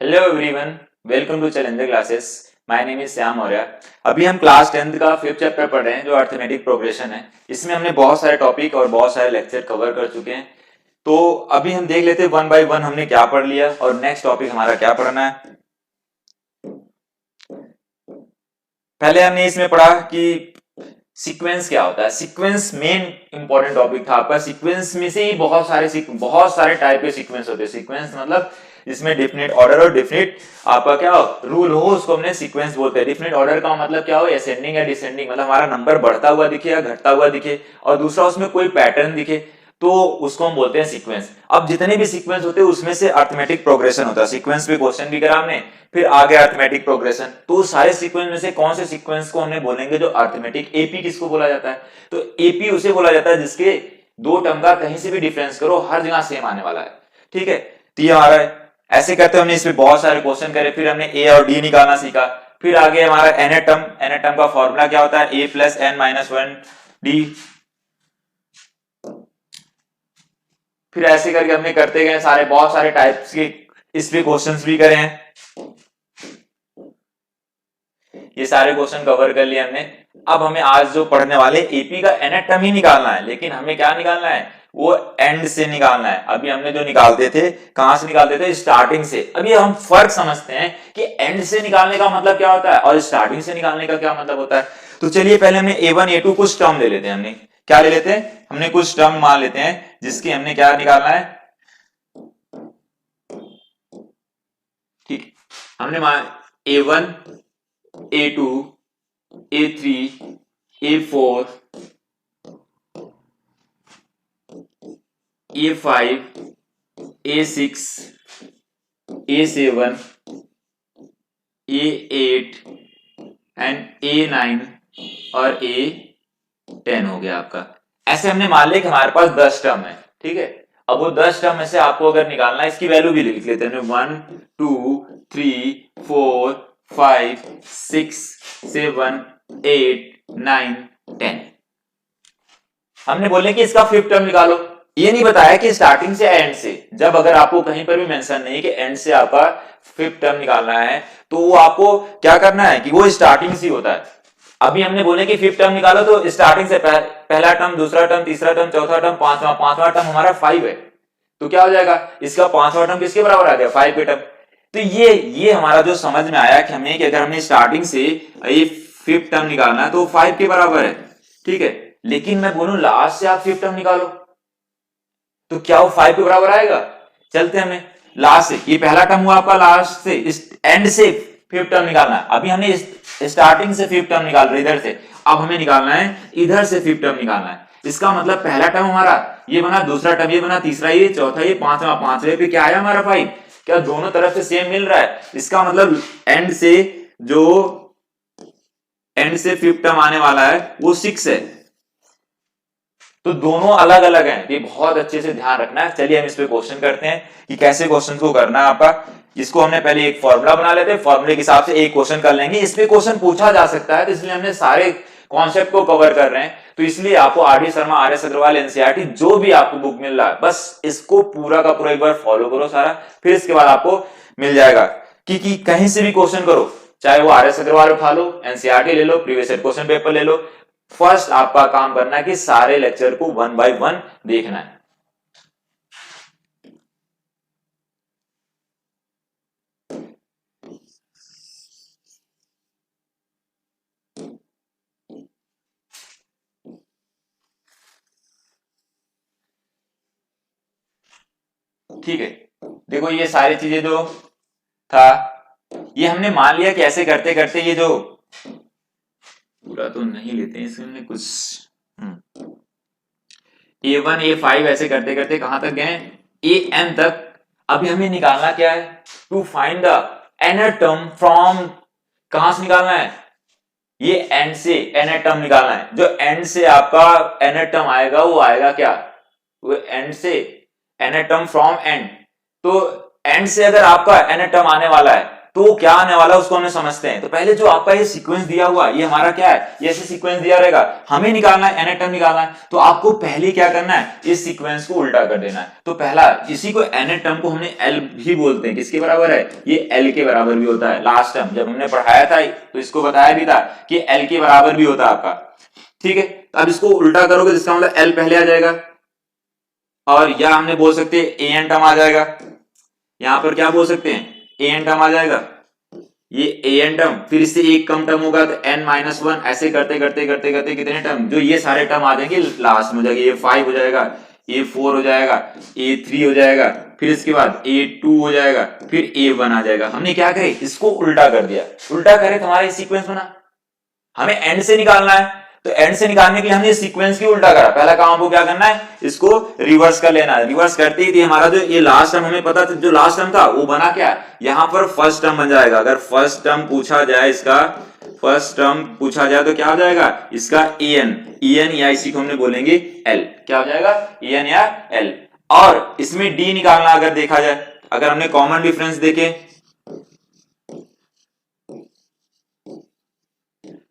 Hello everyone, welcome to challenger classes. My name is Shyam Maurya. अभी हम class 10th का 5th chapter पढ़ रहे हैं जो अर्थमेटिक प्रोग्रेशन है। इसमें हमने बहुत सारे टॉपिक और बहुत सारे लेक्चर कवर कर चुके हैं। तो अभी हम देख लेते हैं वन बाय वन हमने क्या पढ़ लिया और नेक्स्ट टॉपिक हमारा क्या पढ़ना है। पहले हमने इसमें पढ़ा कि सीक्वेंस क्या होता है। सीक्वेंस मेन इंपॉर्टेंट टॉपिक था आपका। सीक्वेंस में से ही बहुत सारे टाइप के सीक्वेंस होते हैं। सीक्वेंस मतलब जिसमें डिफिनिट ऑर्डर और डिफिनिट आपका क्या रूल हो उसको हमने सीक्वेंस बोलते हैं। डिफिनिट ऑर्डर का मतलब क्या हो, असेंडिंग या डिसेंडिंग, मतलब हमारा नंबर बढ़ता हुआ दिखे या घटता हुआ दिखे और दूसरा उसमें कोई पैटर्न दिखे तो उसको हम बोलते हैं सीक्वेंस। अब जितने भी सीक्वेंस होते हैं उसमें से अर्थमेटिक प्रोग्रेशन होता है। सीक्वेंस पे क्वेश्चन भी करा हमने, फिर आगे अर्थमेटिक प्रोग्रेशन। तो सारे सीक्वेंस में से कौन से सीक्वेंस को हमने बोलेंगे जो अर्थमेटिक। एपी किसको बोला जाता है, तो एपी उसे बोला जाता है जिसके दो टर्म का कहीं से भी डिफरेंस करो हर जगह सेम आने वाला है। ठीक है, तो ये हमारा है। ऐसे करते हमने इसमें बहुत सारे क्वेश्चन करे। फिर हमने ए और डी निकालना सीखा। फिर आगे हमारा एन टर्म का फॉर्मूला क्या होता है, A plus N minus one D. फिर ऐसे करके हमने करते गए सारे बहुत सारे टाइप्स के इस पे क्वेश्चंस भी करे हैं। ये सारे क्वेश्चन कवर कर लिए हमने। अब हमें आज जो पढ़ने वाले एपी का एनेटम ही निकालना है, लेकिन हमें क्या निकालना है, वो एंड से निकालना है। अभी हमने जो निकालते थे कहां से निकालते थे, स्टार्टिंग से। अभी हम फर्क समझते हैं कि एंड से निकालने का मतलब क्या होता है और स्टार्टिंग से निकालने का क्या मतलब होता है। तो चलिए पहले हमने A1 A2 कुछ टर्म ले लेते हैं। हमने क्या ले लेते हैं, हमने कुछ टर्म मान लेते हैं जिसकी हमने क्या निकालना है। ठीक, हमने मान A1 A2 A3 A4 A5 A6 A7 A8 and A9 और A10 हो गया आपका। ऐसे हमने मान लिया कि हमारे पास 10 टर्म है। ठीक है, अब वो 10 टर्म में से आपको अगर निकालना है, इसकी वैल्यू भी लिख लेते हैं। 1 2 3 4 5 6 7 8 9 10। हमने बोले कि इसका फिफ्थ टर्म निकालो। ये नहीं बताया कि स्टार्टिंग से एंड से। जब अगर आपको कहीं पर भी मेंशन नहीं कि एंड से आपका फिफ्थ टर्म निकालना है तो वो आपको क्या करना है कि वो स्टार्टिंग से होता है। अभी हमने बोले कि फिफ्थ टर्म निकालो तो स्टार्टिंग से पहला टर्म, दूसरा टर्म, तीसरा टर्म, चौथा टर्म, पांचवा टर्म हमारा 5 है। तो क्या हो जाएगा, इसका पांचवा टर्म किसके बराबर आ गया, 5 के टर्म। तो ये हमारा जो समझ में आया कि हमें कि अगर हमने स्टार्टिंग से ये फिफ्थ टर्म निकालना है तो 5 के बराबर है। ठीक है, लेकिन मैं बोलूं लास्ट से आप फिफ्थ टर्म निकालो तो क्या वो 5 के बराबर आएगा। चलते हमें लास्ट से, ये पहला टर्म हुआ आपका, लास्ट से एंड से फिफ्थ टर्म निकालना है। अभी हमने स्टार्टिंग से फिफ्थ टर्म निकाल रहे इधर से, अब हमें निकालना है इधर से फिफ्थ टर्म निकालना है। इसका मतलब पहला टर्म हमारा ये बना, दूसरा टर्म ये बना, तीसरा ये, चौथा ये, पांचवा, पांचवे पे क्या आया हमारा 5। क्या दोनों तरफ से सेम मिल रहा है। इसका मतलब एंड से फिफ्थ टर्म आने वाला है वो 6 है। तो दोनों अलग अलग हैं, ये बहुत अच्छे से ध्यान रखना है। चलिए हम इस पे क्वेश्चन करते हैं कि कैसे क्वेश्चन को करना है आपका। इसको हमने पहले एक फॉर्मूला बना लेते हैं, फॉर्मूले के हिसाब से एक क्वेश्चन कर लेंगे। इस पे क्वेश्चन पूछा जा सकता है तो इसलिए हमने सारे कॉन्सेप्ट को कवर कर रहे हैं। तो इसलिए आपको R D. Sharma, R S. Agarwal, NCERT जो भी आपको बुक मिल रहा है बस इसको पूरा का पूरा एक बार फॉलो करो सारा, फिर इसके बाद आपको मिल जाएगा कि कहीं से भी क्वेश्चन करो, चाहे वो आर.एस. अग्रवाल उठा लो, एनसीईआरटी ले लो, प्रीवियस ईयर क्वेश्चन पेपर ले लो। फर्स्ट आपका काम करना है कि सारे लेक्चर को 1 बाय 1 देखना है। ठीक है, देखो ये सारी चीजें जो था ये हमने मान लिया कि ऐसे करते करते ये जो पूरा तो नहीं लेते हैं इसमें कुछ A1 A5 ऐसे करते करते कहां तक गए, AN तक। अभी हमें निकालना क्या है, to find the nth term from, कहां से निकालना है, ये एंड से एनर टर्म निकालना है। जो एंड से आपका एनर टर्म आएगा वो आएगा क्या, वो एंड से एनर टर्म फ्रॉम एंड। तो एंड से अगर आपका एनर टर्म आने वाला है तो क्या आने वाला है उसको हमें समझते हैं। तो पहले जो आपका ये सीक्वेंस दिया हुआ ये हमारा क्या है, ये ऐसे सीक्वेंस दिया रहेगा, हमें निकालना है nth टर्म निकालना है, तो आपको पहले क्या करना है, इस सीक्वेंस को उल्टा कर देना है। तो पहला इसी को nth टर्म को हमने l भी बोलते हैं, किसके बराबर है, ये l के बराबर भी होता है। लास्ट टर्म जब हमने पढ़ाया था तो इसको बताया भी था कि l के बराबर भी होता है आपका, ठीक है। तो अब इसको उल्टा करोगे जिसका मतलब l पहले आ जाएगा, और या हमने बोल सकते हैं an टर्म आ जाएगा, यहां पर क्या बोल सकते हैं an टर्म आ जाएगा, ये an टर्म, फिर इससे एक कम टर्म होगा तो n-1, ऐसे करते करते करते करते कितने टर्म, जो ये सारे टर्म आ जाएंगे लास्ट में हो जाएगा, ये 5 हो जाएगा, ये 4 हो जाएगा, ये 3 हो जाएगा, फिर इसके बाद ये 2 हो जाएगा, फिर ये 1 आ जाएगा। हमने क्या करे, इसको उल्टा कर दिया, उल्टा करे तो हमारा सीक्वेंस बना। हमें एंड से निकालना है, तो एंड से निकालने के लिए हमने सीक्वेंस की उल्टा करा। पहला काम हमको क्या करना है, इसको रिवर्स कर लेना है। रिवर्स करते ही हमारा जो ये लास्ट टर्म हमें पता था, जो लास्ट टर्म था वो बना क्या, यहां पर फर्स्ट टर्म बन जाएगा। अगर फर्स्ट टर्म पूछा जाए, इसका फर्स्ट टर्म पूछा जाए तो क्या हो जाएगा, इसका en या इसी को हमने बोलेंगे l, क्या हो जाएगा en या l। और इसमें d निकालना अगर देखा जाए, अगर हमने कॉमन डिफरेंस देखे,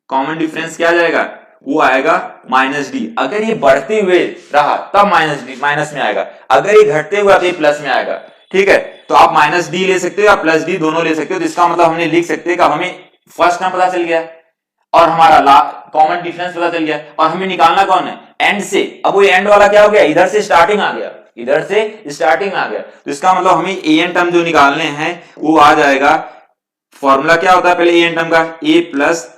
कॉमन डिफरेंस क्या जाएगा, वो आएगा -d। अगर ये बढ़ते हुए रहा तब माइनस में आएगा, अगर ये घटते हुए तो ये प्लस में आएगा, ठीक है। तो आप -d ले सकते हो या +d दोनों ले सकते हो। तो इसका मतलब हमने लिख सकते हैं कि अब हमें फर्स्ट टर्म पता चल गया और हमारा कॉमन डिफरेंस पता चल गया, और हमें निकालना कौन है, एंड से। अब वो एंड वाला क्या हो गया, इधर से स्टार्टिंग आ गया, इधर से स्टार्टिंग आ गया। तो इसका मतलब हमें an टर्म जो निकालने हैं वो आ जाएगा, फॉर्मूला क्या होता है पहले an टर्म का, a प्लस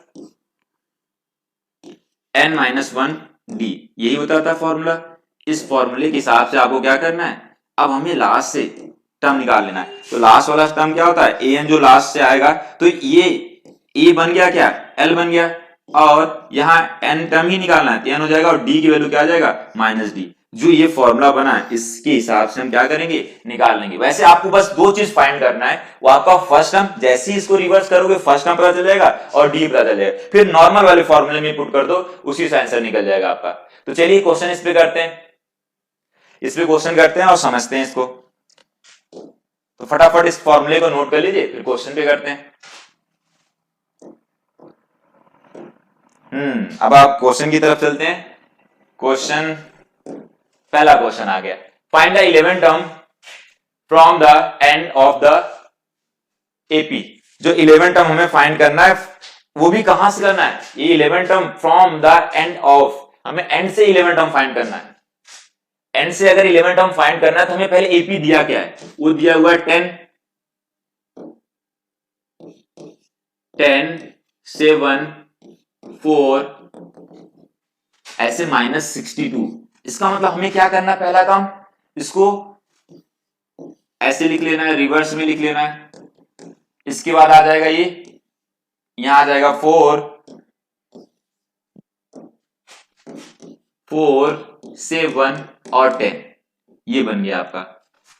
n-1d, यही होता था फॉर्मूला। इस फॉर्मूले के हिसाब से आपको क्या करना है, अब हमें लास्ट से टर्म निकाल लेना है। तो लास्ट वाला टर्म क्या होता है, an जो लास्ट से आएगा, तो ये a बन गया क्या, l बन गया, और यहाँ n टर्म ही निकालना है, तो n हो जाएगा, और d की वैल्यू क्या आ जाएगा, -d। जो ये फॉर्मूला बना है इसके हिसाब से हम क्या करेंगे, निकाल लेंगे। वैसे आपको बस दो चीज फाइंड करना है, वो आपका फर्स्ट टर्म, जैसे ही इसको रिवर्स करोगे फर्स्ट टर्म पता चल जाएगा और डी पता चल जाएगा, फिर नॉर्मल वाले फॉर्मूले में पुट कर दो, उसी से आंसर निकल जाएगा आपका। तो चलिए क्वेश्चन इस पे करते हैं, इस पे क्वेश्चन करते हैं और समझते हैं इसको। तो फटाफट इस फॉर्मूले को नोट कर लीजिए, फिर क्वेश्चन पे करते हैं। अब आप क्वेश्चन की तरफ चलते हैं। क्वेश्चन, पहला क्वेश्चन आ गया, find the 11 term from the end of the AP. जो 11 टर्म हमें फाइंड करना है, वो भी कहां से करना है, ये 11 term from the end of, हमें एंड से 11 टर्म फाइंड करना है। एंड से अगर 11 टर्म फाइंड करना है तो हमें पहले एपी दिया क्या है, वो दिया हुआ है 10, 7, 4, ऐसे -62। इसका मतलब हमें क्या करना है, पहला काम इसको ऐसे लिख लेना है, रिवर्स में लिख लेना है। इसके बाद आ जाएगा ये, यहां आ जाएगा 4, 7 और 10, ये बन गया आपका।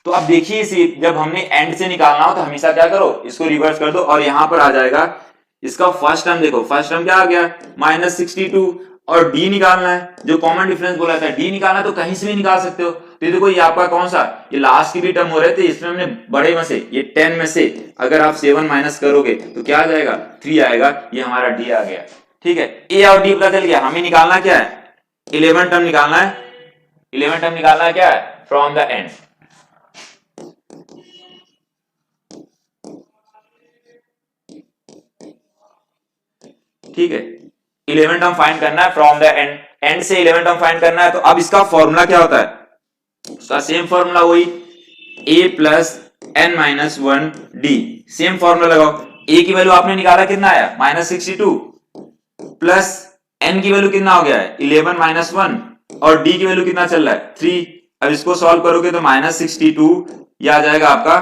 तो अब देखिए इसे, जब हमने एंड से निकालना हो तो हमेशा क्या करो, इसको रिवर्स कर दो, और यहां पर आ जाएगा इसका फर्स्ट टर्म। देखो फर्स्ट टर्म क्या आ गया, -62, और डी निकालना है, जो कॉमन डिफरेंस बोला था, डी निकालना तो कहीं से भी निकाल सकते हो। तो ये देखो, ये आपका कौन सा, ये लास्ट की भी टर्म हो रहे थे, इसमें हमने बड़े में से, ये 10 में से अगर आप 7 माइनस करोगे तो क्या आ जाएगा, 3 आएगा, ये हमारा डी आ गया, ठीक है। ए और डी पता चल गया, हमें निकालना क्या है, 11 टर्म निकालना है। 11 टर्म निकालना है क्या है, फ्रॉम द एंड। ठीक है, 11 टर्म फाइंड करना है फ्रॉम द एंड, एंड से 11 टर्म फाइंड करना है। तो अब इसका फॉर्मूला क्या होता है, उसका सेम फॉर्मूला वही, a plus n-1d, same formula लगाओ। a की वैल्यू आपने निकाला, कितना आया, -62, प्लस n की वैल्यू कितना हो गया है, 11 -1, और d की वैल्यू कितना चल रहा है, 3। अब इसको सॉल्व करोगे तो -62, यह आ जाएगा आपका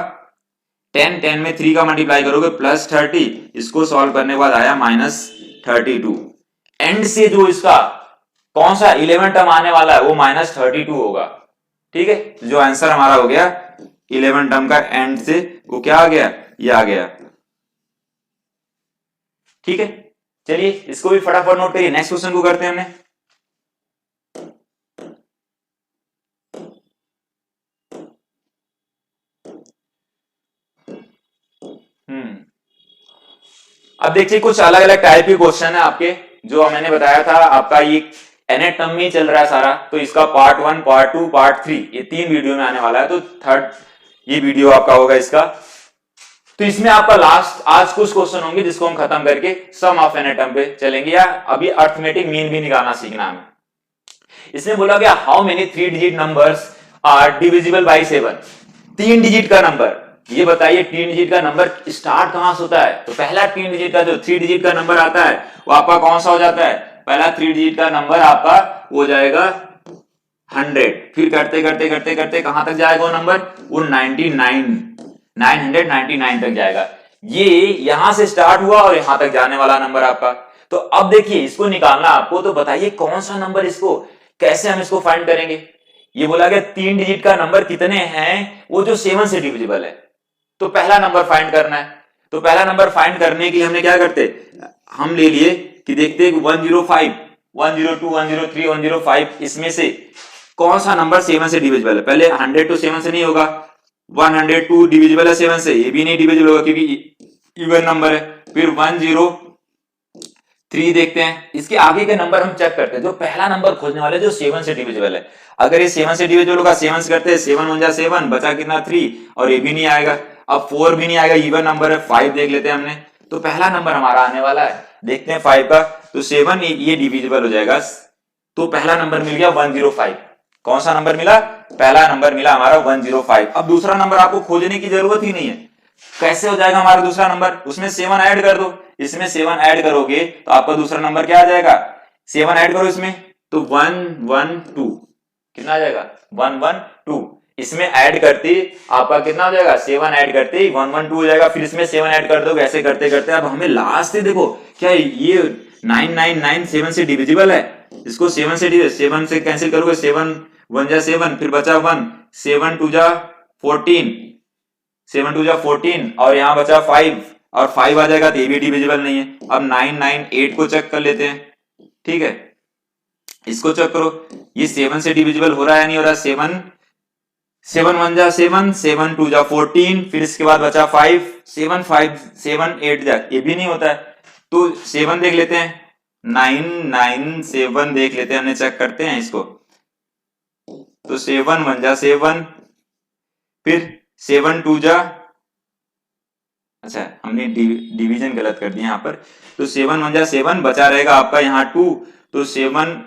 10 में 3 का मल्टीप्लाई करोगे +30, इसको सॉल्व करने के बाद आया -32। एंड से जो इसका कौन सा 11 टर्म आने वाला है वो -32 होगा, ठीक है। तो जो आंसर हमारा हो गया 11 टर्म का एंड से, वो क्या आ गया, ये आ गया, ठीक है। चलिए इसको भी फटाफट नोट करिए, नेक्स्ट क्वेश्चन को करते हैं हमने। अब देखिए कुछ अलग अलग टाइप के क्वेश्चन है आपके, जो मैंने बताया था आपका ये एनाटॉमी चल रहा है सारा, तो इसका पार्ट 1, पार्ट 2, पार्ट 3 ये 3 वीडियो में आने वाला है, तो थर्ड ये वीडियो आपका होगा इसका। तो इसमें आपका लास्ट आज कुछ क्वेश्चन होंगे जिसको हम खत्म करके सम ऑफ एनाटॉम पे चलेंगे, या अभी अर्थमेटिक मीन भी निकालना सीखना है। इसमें बोला गया how many 3 digit numbers are divisible by 7। 3 digit का नंबर, ये बताइए 3 डिजिट का नंबर स्टार्ट कहां से होता है? तो पहला 3 डिजिट का जो 3 डिजिट का नंबर आता है वो आपका कौन सा हो जाता है? पहला 3 डिजिट का नंबर आपका हो जाएगा 100, फिर करते करते करते करते कहां तक जाएगा वो नंबर? वो 999 तक जाएगा। ये यहां से स्टार्ट हुआ और यहां तक जाने वाला नंबर आपका। तो अब देखिए इसको निकालना आपको, तो बताइए कौन सा नंबर, इसको कैसे हम इसको फाइंड करेंगे? ये बोला गया 3 डिजिट का नंबर कितने हैं वो जो 7 से डिविजिबल है, तो पहला नंबर फाइंड करना है। तो पहला नंबर फाइंड करने के लिए हमने क्या करते, हम ले लिए कि देखते 105, 102, 103, 105, इसमें से कौन सा नंबर 7 से डिविजिबल है? पहले 100 तो 7 से नहीं होगा, 102 डिविजिबल है 7 से, ये भी नहीं डिविजिबल होगा क्योंकि इवन नंबर है। फिर 103 देखते हैं, इसके आगे के नंबर हम चेक करते हैं। जो पहला नंबर खोजने वाले जो 7 से डिविजिबल है, अगर ये 7 से डिविजिबल होगा, 7 से करते हैं 7 1 जा 7, बचा कितना 3, और ये भी नहीं आएगा। अब 4 भी नहीं आएगा, इवन नंबर है। 5 देख लेते हैं हमने, तो पहला नंबर हमारा आने वाला है, देखते हैं 5 का, तो 7 ये डिविजिबल हो जाएगा, तो पहला नंबर मिल गया 105। कौन सा नंबर मिला? पहला नंबर मिला हमारा 105। अब दूसरा नंबर आपको खोजने की जरूरत ही नहीं है। कैसे हो जाएगा हमारा दूसरा नंबर? उसमें 7 ऐड कर दो, इसमें 7 ऐड करोगे तो आपका दूसरा नंबर क्या आ जाएगा? 7 ऐड करो इसमें तो 112, कितना आ जाएगा? 112। इसमें ऐड करते आपका कितना हो जाएगा? 7 ऐड करते 112 हो जाएगा, फिर इसमें 7 ऐड कर दो, ऐसे करते करते अब हमें लास्ट से देखो क्या ये 999 7 से डिविजिबल है। इसको 7 से कैंसिल करोगे, 7 1 जा 7, फिर बचा 1, 7 2 जा 14, 7 2 जा 14, और यहां बचा 5, और 5 आ जाएगा तो ये भी डिविजिबल नहीं है। अब 998 को चेक कर लेते हैं, ठीक है, इसको चेक करो, ये 7 से डिविजिबल हो रहा है नहीं हो रहा? 7 1 जा 7, 7 2 जा 14, फिर इसके बाद बचा 5, 7 5 7 8 जा, ये भी नहीं होता है। तो 7 देख लेते हैं, 997 देख लेते हैं, हमने चेक करते हैं इसको, तो 7 1 जा 7, फिर 7 2 जा, अच्छा हमने डिवीजन गलत कर दिया यहाँ पर, तो 7 1 जा 7, बचा रहेगा आपका यहाँ 2, तो 7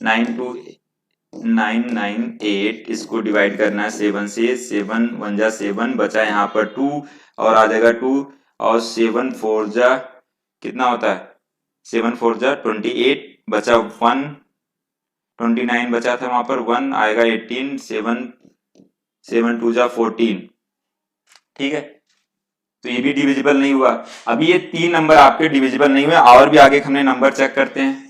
998, इसको डिवाइड करना है 7 से, 7 1 जा 7, बचा यहाँ पर 2, और आ जाएगा 2, और 7 4 जा कितना होता है? 7 4 जा 28, बचा 1, 29 बचा था वहां पर, 1 आएगा 18, 7 2 जा 14, ठीक है, तो ये भी डिविजिबल नहीं हुआ। अभी ये 3 नंबर आपके डिविजिबल नहीं हुए, और भी आगे हमने नंबर चेक करते हैं।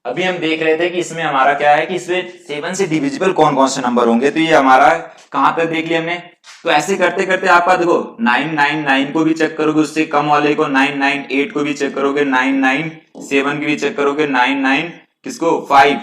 अभी हम देख रहे थे कि इसमें हमारा क्या है कि इसमें 7 से डिविजिबल कौन कौन से नंबर होंगे, तो ये हमारा कहां तक देख लिया हमने। तो ऐसे करते करते आपका देखो 999 को भी चेक करोगे, उससे कम वाले को 998 को भी चेक करोगे, 997 की भी चेक करोगे, 99 किसको 5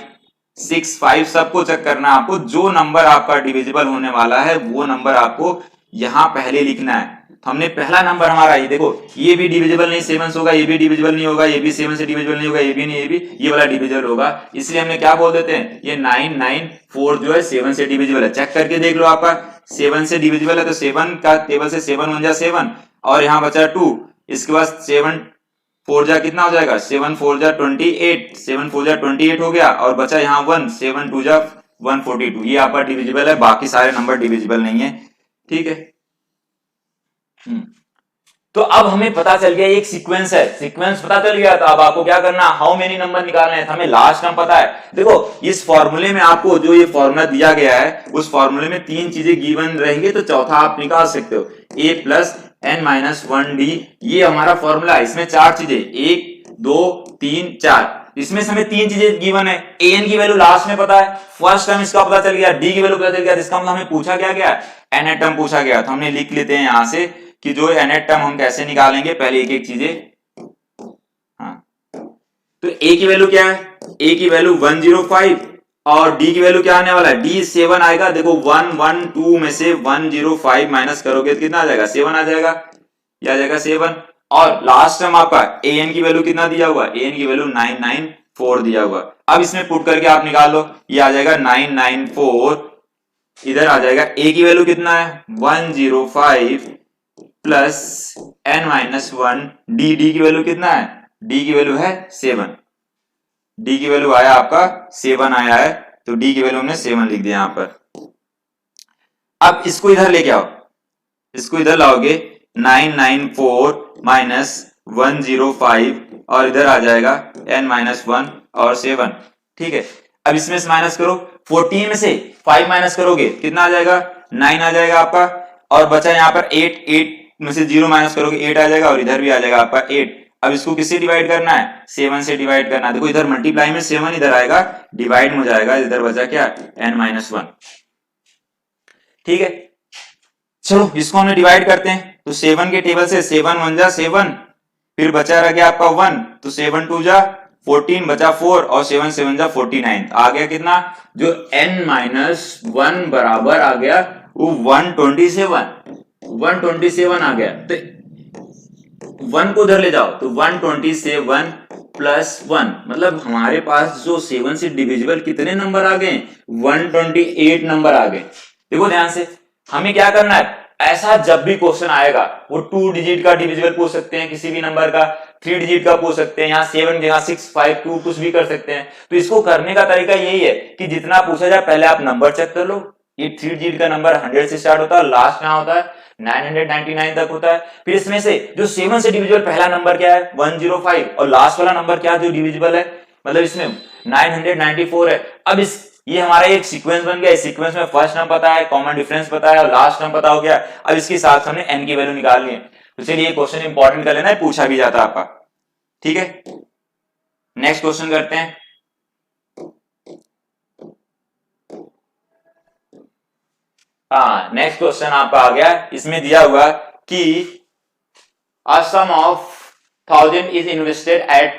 6 5 सबको चेक करना है आपको। जो नंबर आपका डिविजिबल होने वाला है वो नंबर आपको यहां पहले लिखना है। तो हमने पहला नंबर हमारा ये देखो, ये भी डिविजिबल नहीं 7 से होगा, ये भी डिविजिबल नहीं होगा, ये भी 7 से डिविजिबल नहीं होगा, ये भी नहीं, ये भी, ये वाला डिविजिबल होगा, इसलिए हमने क्या बोल देते हैं, ये 994 जो है 7 से डिविजिबल है। चेक करके देख लो, आपका 7 से डिविजिबल है, तो 7 का टेबल से 7 1 जा 7, और यहाँ बचा 2, इसके बाद 7 4 जा कितना हो जाएगा? 7 4 जा 28, 7 4 जा 28 हो गया, और बचा यहाँ 1, 7 2 जा 142, ये आपका डिविजिबल है, बाकी सारे नंबर डिविजिबल नहीं है, ठीक है। तो अब हमें पता चल गया एक सीक्वेंस है, सीक्वेंस पता चल गया, तो अब आपको क्या करना, हाउ मेनी नंबर निकालने हैं, हमें लास्ट टर्म पता है। देखो इस फॉर्मूले में आपको जो ये फॉर्मूला दिया गया है, उस फॉर्मूले में 3 चीजें गिवन रहेंगे, तो चौथा आप निकाल सकते हो, a plus n minus 1d, ये हमारा फॉर्मूला है। इसमें 4 चीजें, 1 2 3 4, इसमें से हमें 3 चीजें गिवन है। an की वैल्यू लास्ट में पता है, फर्स्ट टर्म इसका पता चल गया, d की वैल्यू पता चल गया, इसका मतलब हमें पूछा क्या गया, nth टर्म पूछा गया। तो हमने लिख लेते हैं यहां से कि जो nth टर्म हम कैसे निकालेंगे, पहले एक एक चीजें, हाँ तो ए की वैल्यू क्या है, ए की वैल्यू 105 और डी की वैल्यू क्या आने वाला है, डी 7 आएगा। देखो 112 में से 105 माइनस करोगे तो कितना आ जाएगा, 7 आ जाएगा, यह आ जाएगा 7। और लास्ट टर्म आपका ए एन की वैल्यू कितना दिया हुआ, ए एन की वैल्यू 994 दिया हुआ। अब इसमें पुट करके आप निकाल लो, ये आ जाएगा 994, इधर आ जाएगा ए की वैल्यू कितना है 105 प्लस n माइनस 1, डी की वैल्यू कितना है, डी की वैल्यू है 7, डी की वैल्यू आया आपका 7 आया है, तो डी की वैल्यू हमने 7 लिख दिया यहां पर। अब इसको इधर लेके आओ, इसको इधर लाओगे 994 माइनस 105 और इधर आ जाएगा n माइनस 1 और 7, ठीक है। अब इसमें से माइनस करो, 14 में से 5 माइनस करोगे कितना आ जाएगा, 9 आ जाएगा आपका, और बचा यहाँ पर 8 में से 0 माइनस करोगे 8 आ जाएगा, और इधर भी आ जाएगा आपका 8। अब इसको किससे डिवाइड करना है, 7 से डिवाइड करना है। देखो इधर मल्टीप्लाई में 7 इधर आएगा, डिवाइड में हो जाएगा, इधर बचा क्या n माइनस 1, ठीक है। चलो इसको हमने डिवाइड करते हैं, तो 7 के टेबल से 7 1 जा 7, फिर बचा रह गया आपका 1, तो 7 2 जा 14, बचा 4 और 7 7 जा 49, आ गया कितना, जो n माइनस 1 बराबर आ गया वो 127 आ गया। तो 1 को उधर ले जाओ, तो 127 प्लस 1, मतलब हमारे पास जो 7 से डिविजिबल कितने नंबर आ गए, 128 नंबर आ गए। देखो ध्यान से, हमें क्या करना है, ऐसा जब भी क्वेश्चन आएगा वो 2 डिजिट का डिविजिबल पूछ सकते हैं, किसी भी नंबर का 3 डिजिट का पूछ सकते हैं, यहाँ 7 यहाँ 6 5 2 कुछ भी कर सकते हैं। तो इसको करने का तरीका यही है कि जितना पूछा जाए पहले आप नंबर चेक कर लो। ये 3 डिजिट का नंबर 100 से स्टार्ट होता है, लास्ट यहाँ होता है 999 तक होता है। फिर इसमें से जो 7 से डिविजिबल पहला नंबर क्या है 105, और लास्ट वाला नंबर क्या है जो डिविजिबल है, मतलब इसमें 994 है। अब इस ये हमारा एक सीक्वेंस बन गया, इस सीक्वेंस में फर्स्ट टर्म पता है, कॉमन डिफरेंस पता है और लास्ट टर्म पता हो गया। अब इसके साथ हमने n की वैल्यू निकालनी है। तो चलिए ये क्वेश्चन इंपॉर्टेंट कर लेना है, पूछा भी जाता है आपका, ठीक है। नेक्स्ट क्वेश्चन करते हैं। हाँ, नेक्स्ट क्वेश्चन आपका आ गया, इसमें दिया हुआ कि a sum of 1000 is invested at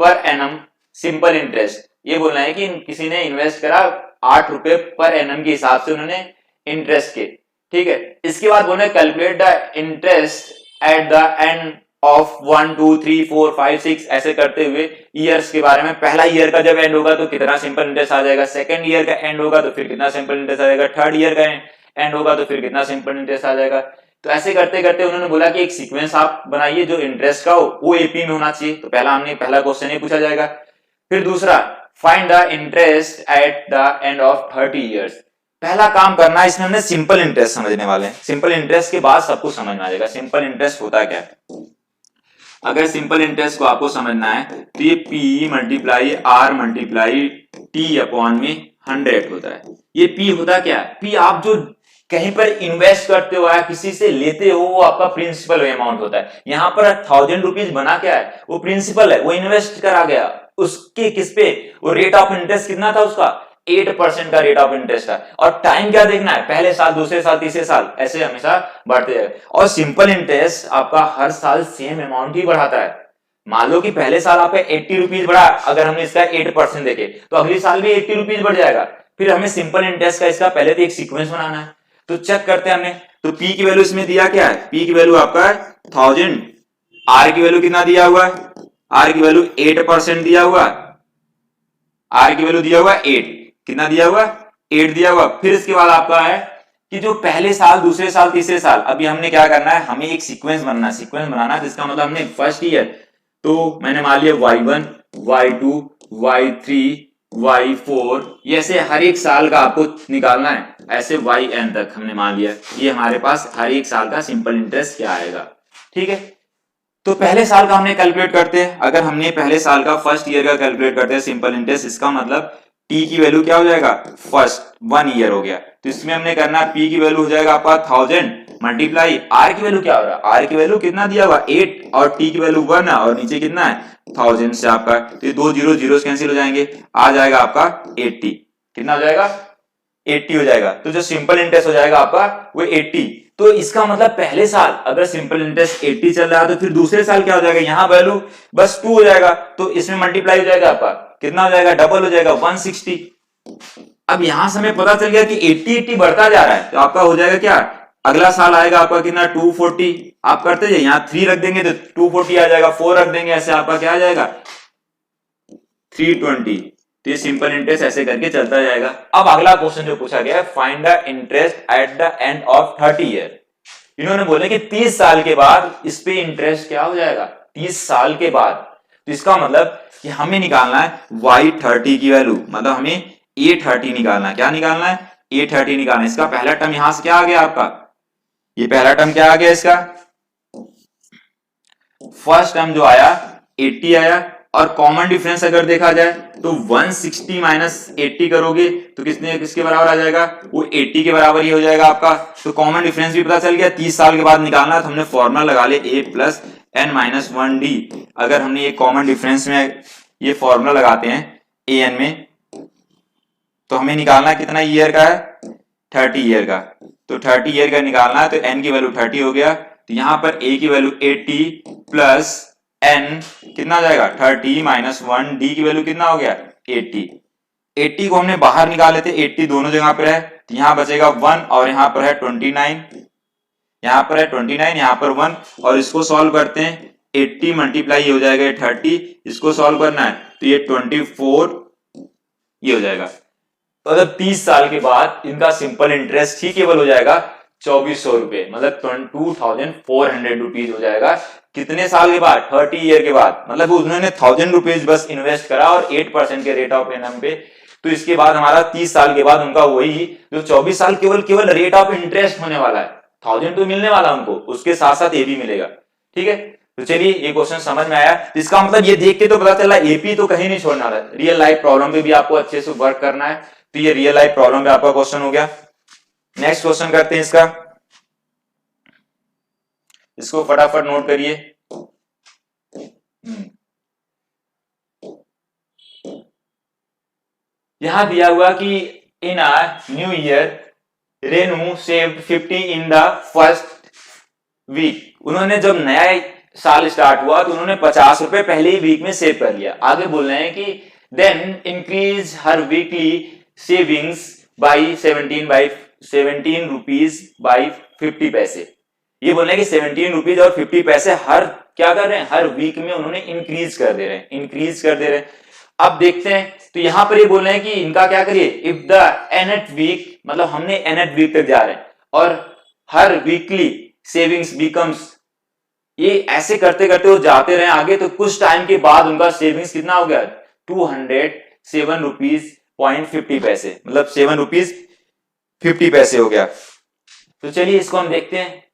per annum simple interest। ये बोलना है कि किसी ने इन्वेस्ट करा 8 रुपए पर एनम के हिसाब से उन्होंने इंटरेस्ट के, ठीक है। इसके बाद बोलना है calculate the interest at the end of 1 2 3 4 5 6, ऐसे करते हुए ईयर्स के बारे में। पहला ईयर का जब एंड होगा तो कितना सिंपल इंटरेस्ट आ जाएगा, सेकंड ईयर का एंड होगा तो फिर कितना सिंपल इंटरेस्ट आ जाएगा, थर्ड ईयर का एंड होगा तो फिर कितना सिंपल इंटरेस्ट आ जाएगा। तो ऐसे करते करते उन्होंने बोला कि एक सीक्वेंस आप बनाइए जो इंटरेस्ट का हो वो एपी में होना चाहिए। तो पहला क्वेश्चन ये पूछा जाएगा। फिर दूसरा, find the interest at the end of 30 years. पहला काम करना है, इसमें हमने सिंपल इंटरेस्ट समझने वाले हैं। सिंपल इंटरेस्ट के बाद सब कुछ समझ में आ जाएगा सिंपल इंटरेस्ट होता क्या है। अगर सिंपल इंटरेस्ट को आपको समझना है तो ये P multiply R multiply T upon में 100 होता है। ये P होता क्या है, P आप जो कहीं पर इन्वेस्ट करते हो या किसी से लेते हो वो आपका प्रिंसिपल अमाउंट होता है। यहाँ पर 1000 रुपीज बना क्या है, वो प्रिंसिपल है, वो इन्वेस्ट करा गया। उसके किस पे, वो रेट ऑफ इंटरेस्ट कितना था उसका 8% का रेट ऑफ इंटरेस्ट था। और टाइम क्या देखना है, पहले साल दूसरे साल तीसरे साल ऐसे हमेशा बढ़ते हैं। और सिंपल इंटरेस्ट आपका हर साल सेम अमाउंट ही बढ़ाता है। मान लो कि पहले साल आपका 80 रुपीज बढ़ा, अगर हमने इसका 8% देखे तो अगले साल भी 80 रुपीज बढ़ जाएगा। फिर हमें सिंपल इंटरेस्ट का इसका पहले तो एक सीक्वेंस बनाना है। तो चेक करते हैं हमने, तो P की वैल्यू इसमें दिया क्या है, P की वैल्यू आपका 1000, R की वैल्यू कितना दिया हुआ है, R की वैल्यू 8% दिया हुआ, R की वैल्यू दिया हुआ 8, कितना दिया हुआ 8 दिया हुआ। फिर इसके बाद आपका है कि जो पहले साल दूसरे साल तीसरे साल, अभी हमने क्या करना है, हमें एक सीक्वेंस बनना है। सीक्वेंस बनाना जिसका मतलब हमने फर्स्ट ईयर, तो मैंने मान लिया Y1 Y2 Y3 Y4, ये ऐसे हर एक साल का आपको निकालना है, ऐसे YN तक हमने मान लिया। ये हमारे पास हर एक साल का सिंपल इंटरेस्ट क्या आएगा, ठीक है। तो पहले साल का हमने कैलकुलेट करते हैं। अगर हमने पहले साल का फर्स्ट ईयर का कैलकुलेट करते हैं सिंपल इंटरेस्ट, इसका मतलब T की वैल्यू क्या हो जाएगा, फर्स्ट 1 ईयर हो गया। तो इसमें हमने करना है P की वैल्यू हो जाएगा आपका 1000 मल्टीप्लाई R की वैल्यू क्या हो रहा है, R की वैल्यू कितना दिया हुआ 8 और T की वैल्यू 1 है और नीचे कितना है 1000 से आपका, तो ये 2 0 0 कैंसिल हो जाएंगे, आ जाएगा आपका 80। कितना हो जाएगा 80 हो जाएगा। तो जो सिंपल इंटरेस्ट हो जाएगा आपका वो 80। तो इसका मतलब पहले साल अगर सिंपल इंटरेस्ट 80 चल रहा है तो फिर दूसरे साल क्या हो जाएगा, यहाँ वैल्यू बस 2 हो जाएगा, तो इसमें मल्टीप्लाई हो जाएगा आपका, कितना हो जाएगा, डबल हो जाएगा 160। अब यहां से हमें पता चल गया कि 80 बढ़ता जा रहा है, तो आपका हो जाएगा क्या, अगला साल आएगा आपका कितना 240। आप करते जाइए, यहाँ 3 रख देंगे तो 240 आ जाएगा, 4 रख देंगे ऐसे आपका क्या आ जाएगा 320। तो ये सिंपल इंटरेस्ट ऐसे करके चलता जाएगा। अब अगला क्वेश्चन जो पूछा गया है, find the interest at the end of 30 year. इन्होंने बोले कि 30 साल के बाद इस पे इंटरेस्ट क्या हो जाएगा, 30 साल के बाद। तो इसका मतलब कि हमें निकालना है y30 की वैल्यू, मतलब हमें a30 निकालना है। क्या निकालना है, a30 निकालना है। इसका पहला टर्म यहां से क्या आ गया आपका, ये पहला टर्म क्या आ गया, इसका फर्स्ट टर्म जो आया 80 आया, और कॉमन डिफरेंस अगर देखा जाए तो 160 माइनस 80 करोगे तो किसके बराबर आ जाएगा, वो 80 के बराबर ही हो जाएगा आपका। तो कॉमन डिफरेंस भी पता चल गया, 30 साल के बाद निकालना है तो हमने फॉर्मूला लगा लिया a plus n minus 1d। अगर हमने ये कॉमन डिफरेंस में ये फॉर्मूला लगाते हैं an में, तो हमें निकालना कितना ईयर का है, 30 ईयर का। तो 30 ईयर का निकालना है तो n की वैल्यू 30 हो गया, तो यहां पर a की वैल्यू 80 प्लस n कितना हो जाएगा 30 माइनस 1 d की वैल्यू कितना हो गया 80। 80 को हमने बाहर निकाले थे, 80 दोनों जगह पर है, तो यहां बचेगा 1 और यहां पर है 29, यहां पर है 29, यहां पर 1, और इसको सॉल्व करते हैं 80 मल्टीप्लाई हो जाएगा 30, इसको सॉल्व करना है तो ये 24 ये हो जाएगा। तो मतलब 30 साल के बाद इनका सिंपल इंटरेस्ट ही केवल हो जाएगा 2400 रुपए, मतलब 2400 रुपीज हो जाएगा। कितने साल के बाद, 30 ईयर के बाद। मतलब उन्होंने 1000 रुपीज बस इन्वेस्ट करा और 8% के रेट ऑफ एनम पे, तो इसके बाद हमारा 30 साल के बाद उनका वही जो 24 साल केवल रेट ऑफ इंटरेस्ट होने वाला है, 1000 तो मिलने वाला उनको, उसके साथ साथ ये भी मिलेगा। ठीक है, तो चलिए ये क्वेश्चन समझ में आया। तो इसका मतलब ये देख के तो पता चला एपी तो कहीं नहीं छोड़ना है, रियल लाइफ प्रॉब्लम पे भी आपको अच्छे से वर्क करना है। तो ये रियल लाइफ प्रॉब्लम पे आपका क्वेश्चन हो गया। नेक्स्ट क्वेश्चन करते हैं इसका, इसको फटाफट नोट करिए। यहां दिया हुआ कि in a new year Renu saved 50 in the first week. उन्होंने जब नया साल स्टार्ट हुआ तो उन्होंने 50 रुपए पहले ही वीक में सेव कर लिया। आगे बोल रहे हैं कि then increase her weekly savings by 17 rupees by 50 paise. ये बोल रहे हैं कि 17 रुपीज और 50 पैसे हर क्या कर रहे हैं, हर वीक में उन्होंने इंक्रीज कर दे रहे हैं। अब देखते हैं, तो यहां पर ये बोल रहे हैं कि इनका क्या करिए, इफ द nth वीक, मतलब हमने nth वीक तक जा रहे हैं और हर वीकली सेविंग्स बिकम्स, ये ऐसे करते करते वो जाते रहे आगे, तो कुछ टाइम के बाद उनका सेविंग्स कितना हो गया 207 रुपीज पॉइंट 50 पैसे, मतलब 7 रुपीज 50 पैसे हो गया। तो चलिए इसको हम देखते हैं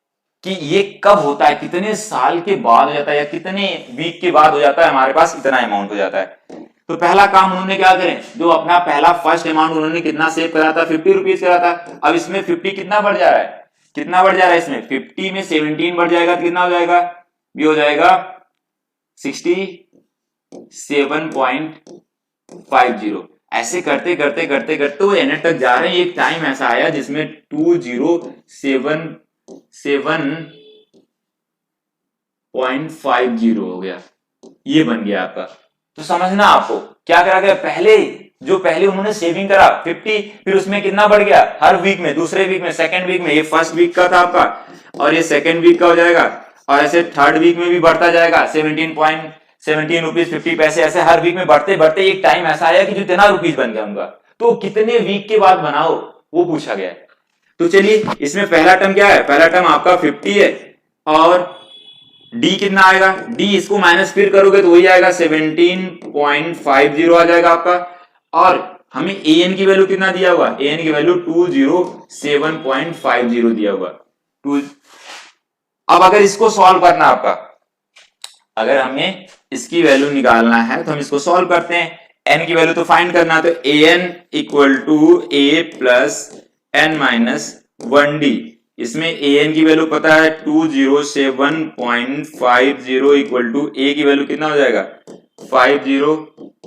कि ये कब होता है, कितने साल के बाद हो जाता है या कितने वीक के बाद हो जाता है, हमारे पास इतना अमाउंट हो जाता है। तो पहला काम उन्होंने क्या करें, जो अपना पहला फर्स्ट अमाउंट उन्होंने कितना सेव करा था, 50 रुपीज करा था। अब इसमें 50 कितना बढ़ जा रहा है, कितना बढ़ जा रहा है इसमें, 50 में 17 बढ़ जाएगा तो कितना हो जाएगा, भी हो जाएगा 67.50। ऐसे करते करते करते करते वो एन तक जा रहे हैं। एक टाइम ऐसा आया जिसमें 2077.50 हो गया, ये बन गया आपका। तो समझना आपको क्या करा गया, पहले उन्होंने सेविंग करा 50, फिर उसमें कितना बढ़ गया हर वीक में, दूसरे वीक में, सेकंड वीक में, ये फर्स्ट वीक का था आपका और ये सेकंड वीक का हो जाएगा, और ऐसे थर्ड वीक में भी बढ़ता जाएगा 17 रुपीज 50 पैसे, ऐसे हर वीक में बढ़ते बढ़ते एक टाइम ऐसा आया कि जो इतना रुपीज बन गया उनका। तो कितने वीक के बाद बनाओ वो पूछा गया। तो चलिए इसमें पहला टर्म क्या है, पहला टर्म आपका 50 है और डी कितना आएगा, डी इसको माइनस फिर करोगे तो वही आएगा 17.50 आ जाएगा आपका। और हमें ए एन की वैल्यू कितना दिया हुआ, ए एन की वैल्यू 207.50 दिया हुआ। अब अगर इसको सॉल्व करना आपका, अगर हमें इसकी वैल्यू निकालना है तो हम इसको सॉल्व करते हैं। एन की वैल्यू तो फाइंड करना है, तो A N equal to A plus N minus 1d। इसमें ए एन की वैल्यू पता है 207.50 इक्वल टू ए की वैल्यू कितना हो जाएगा 50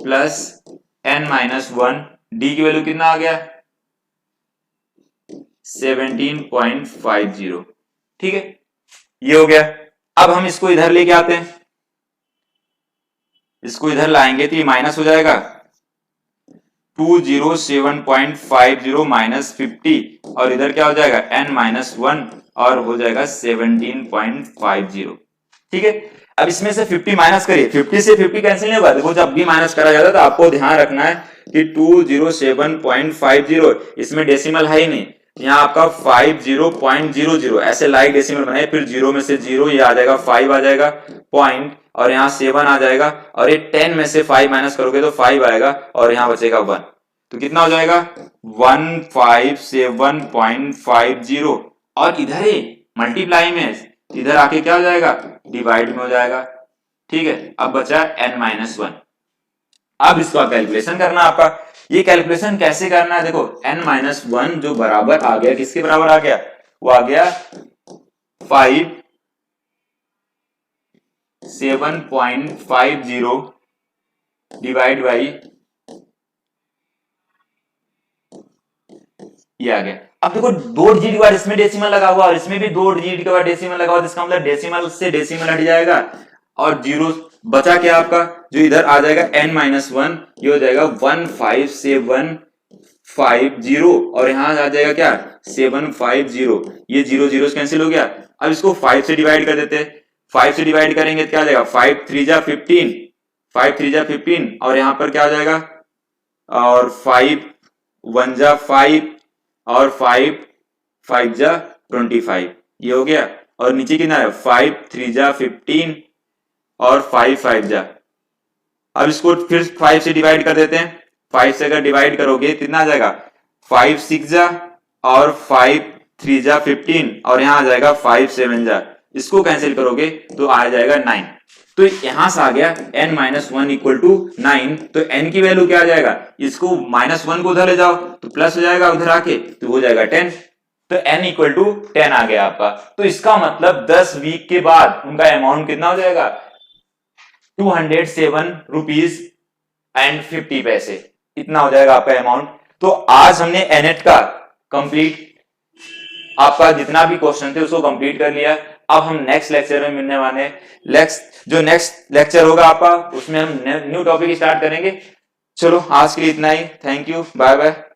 प्लस एन माइनस 1, डी की वैल्यू कितना आ गया 17.50। ठीक है, ये हो गया। अब हम इसको इधर लेके आते हैं, इसको इधर लाएंगे तो ये माइनस हो जाएगा 207.50 माइनस 50 और इधर क्या हो जाएगा n-1 और हो जाएगा 17.50। ठीक है, अब इसमें से 50 माइनस करिए, 50 से 50 कैंसिल नहीं होगा। देखो जब भी माइनस करा जाता है तो आपको ध्यान रखना है कि 207.50 इसमें डेसिमल है ही नहीं, यहाँ आपका 50.00 ऐसे लाइक डेसिमल बनाए, फिर जीरो में से जीरो, ये आ जाएगा 5 आ जाएगा पॉइंट और यहाँ 7 आ जाएगा और ये 10 में से 5 माइनस करोगे तो 5 आएगा और यहाँ बचेगा 1, तो कितना हो जाएगा 157.50 और इधर ही मल्टीप्लाई में इधर आके क्या हो जाएगा डिवाइड में हो जाएगा। ठीक है, अब बचा n-1। अब इसका कैलकुलेशन करना आपका, ये कैलकुलेशन कैसे करना है, देखो n-1 जो बराबर आ गया, किसके बराबर आ गया, वो आ गया 5.750 डिवाइड बाई ये आ गया। अब देखो 2 डिजिट के बाद इसमें डेसिमल लगा हुआ और इसमें भी 2 डिजिट के बाद डेसिमल लगा हुआ, इसका मतलब डेसिमल से डेसिमल हट जाएगा और जीरो बचा क्या आपका, जो इधर आ जाएगा n-1, ये हो जाएगा 15750 और यहां आ जाएगा क्या 750, ये जीरो जीरो से कैंसिल हो गया। अब इसको 5 से डिवाइड कर देते हैं, 5 से डिवाइड करेंगे तो क्या आ जाएगा 5 3 जा 15, 5 3 जा 15 और यहां पर क्या आ जाएगा और 5 1 जा 5 और 5 5 जा 25, ये हो गया। और नीचे कितना है 5 3 जा 15 और 5 5 जा, अब इसको फिर 5 से डिवाइड कर देते हैं, 5 से अगर डिवाइड करोगे कितना आ जाएगा 5 6 जा और 5 3 जा 15 और यहां आ जाएगा 5 7 जा, इसको कैंसिल करोगे तो आ जाएगा 9। तो यहां से आ गया n-1 इक्वल टू 9, तो n की वैल्यू क्या आ जाएगा, इसको -1 को उधर ले जाओ तो प्लस हो जाएगा, उधर आके तो हो जाएगा 10, तो n इक्वल टू 10 आ गया आपका। तो इसका मतलब 10 वीक के बाद उनका अमाउंट कितना हो जाएगा 207 रुपीज एंड 50 पैसे, इतना हो जाएगा आपका अमाउंट। तो आज हमने एनेट का कंप्लीट आपका जितना भी क्वेश्चन थे उसको कंप्लीट कर लिया। अब हम नेक्स्ट लेक्चर में मिलने वाले हैं, नेक्स्ट लेक्चर होगा आपका, उसमें हम न्यू टॉपिक स्टार्ट करेंगे। चलो आज के लिए इतना ही, थैंक यू, बाय बाय।